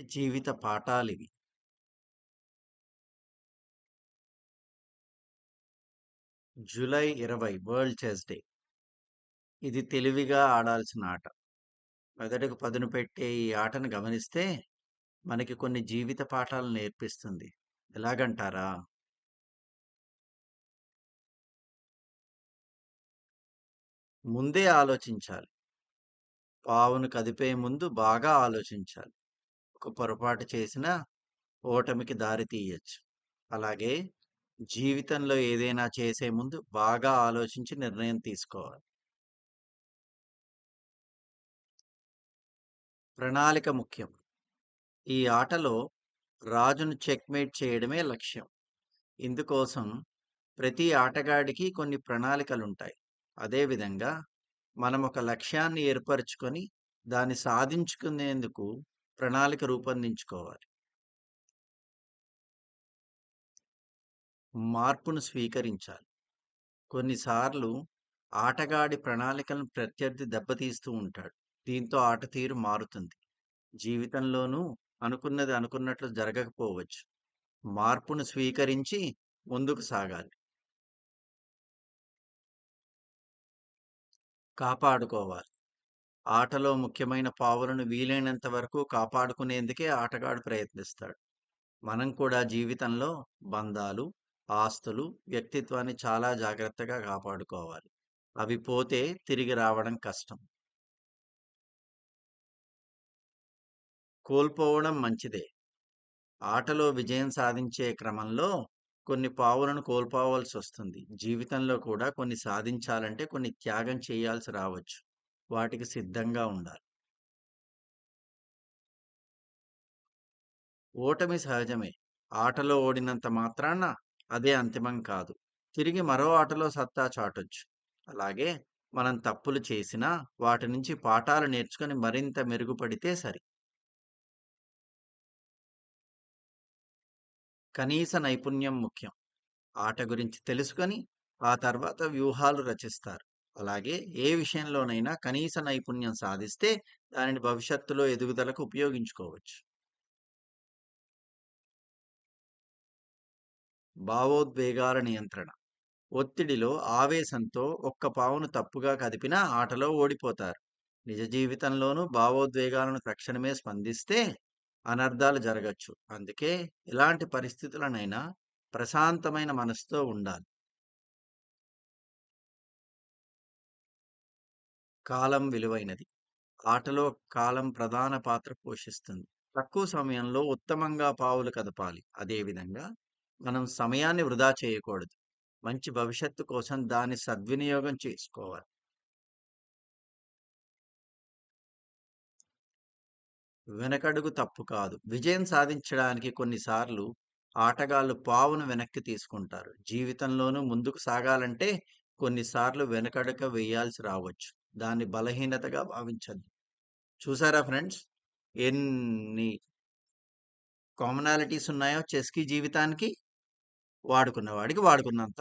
జీవిత పాఠాలివి. July 20 world chess day. ఇది తెలివిగా ఆడాల్సిన ఆట. మెదడుకు పదును పెట్టే ఈ ఆటను గమనిస్తే మనకి కొన్ని జీవిత పాఠాలు నేర్పిస్తుంది. ఎలాగంటారా? ముందే ఆలోచించాలి. పావును కదిపే ముందు బాగా ఆలోచించాలి. ఒక పొరపాటు చేసినా ఓటమికి దారి తీయొచ్చు. అలాగే జీవితంలో ఏదైనా చేసే ముందు బాగా ఆలోచించి నిర్ణయం తీసుకోవాలి. ప్రణాళిక ముఖ్యం. ఈ ఆటలో రాజును చెక్‌మేట్ చేయడమే లక్ష్యం. ఇందుకోసం ప్రతి ఆటగాడికి కొన్ని ప్రణాళికలుంటాయి. అదేవిధంగా మనం ఒక లక్ష్యాన్ని ఏర్పరచుకొని దాన్ని సాధించుకునేందుకు ప్రణాళిక రూపొందించుకోవాలి. మార్పును స్వీకరించాలి. కొన్నిసార్లు ఆటగాడి ప్రణాళికలను ప్రత్యర్థి దెబ్బతీస్తూ ఉంటాడు. దీంతో ఆట తీరు మారుతుంది. జీవితంలోనూ అనుకున్నది అనుకున్నట్లు జరగకపోవచ్చు. మార్పును స్వీకరించి ముందుకు సాగాలి. కాపాడుకోవాలి. ఆటలో ముఖ్యమైన పావులను వీలైనంత వరకు కాపాడుకునేందుకే ఆటగాడు ప్రయత్నిస్తాడు. మనం కూడా జీవితంలో బంధాలు, ఆస్తులు, వ్యక్తిత్వాన్ని చాలా జాగ్రత్తగా కాపాడుకోవాలి. అవి పోతే తిరిగి రావడం కష్టం. కోల్పోవడం మంచిదే. ఆటలో విజయం సాధించే క్రమంలో కొన్ని పావులను కోల్పోవాల్సొస్తుంది. జీవితంలో కూడా కొన్ని సాధించాలంటే కొన్ని త్యాగం చేయాల్సి రావచ్చు. వాటికి సిద్ధంగా ఉండాలి. ఓటమి సహజమే. ఆటలో ఓడినంత మాత్రాన అదే అంతిమం కాదు. తిరిగి మరో ఆటలో సత్తా చాటొచ్చు. అలాగే మనం తప్పులు చేసినా వాటి నుంచి పాఠాలు నేర్చుకొని మరింత మెరుగుపడితే సరి. కనీస నైపుణ్యం ముఖ్యం. ఆట గురించి తెలుసుకొని ఆ తర్వాత వ్యూహాలు రచిస్తారు. అలాగే ఏ విషయంలోనైనా కనీస నైపుణ్యం సాధిస్తే దానిని భవిష్యత్తులో ఎదుగుదలకు ఉపయోగించుకోవచ్చు. భావోద్వేగాల నియంత్రణ. ఒత్తిడిలో ఆవేశంతో ఒక్క పావును తప్పుగా కదిపినా ఆటలో ఓడిపోతారు. నిజ జీవితంలోనూ భావోద్వేగాలను తక్షణమే స్పందిస్తే అనర్థాలు జరగచ్చు. అందుకే ఇలాంటి పరిస్థితులనైనా ప్రశాంతమైన మనసుతో ఉండాలి. కాలం విలువైనది. ఆటలో కాలం ప్రధాన పాత్ర పోషిస్తుంది. తక్కువ సమయంలో ఉత్తమంగా పావులు కదపాలి. అదేవిధంగా మనం సమయాన్ని వృధా చేయకూడదు. మంచి భవిష్యత్తు కోసం దాన్ని సద్వినియోగం చేసుకోవాలి. వెనకడుగు తప్పు కాదు. విజయం సాధించడానికి కొన్నిసార్లు ఆటగాళ్ళు పావును వెనక్కి తీసుకుంటారు. జీవితంలోనూ ముందుకు సాగాలంటే కొన్నిసార్లు వెనకడుక వేయాల్సి రావచ్చు. దాన్ని బలహీనతగా భావించద్దు. చూసారా ఫ్రెండ్స్? ఎన్ని కామనాలిటీస్ ఉన్నాయో చెస్‌కి, జీవితానికి వాడుకున్న వాడికి వాడుకున్నంత.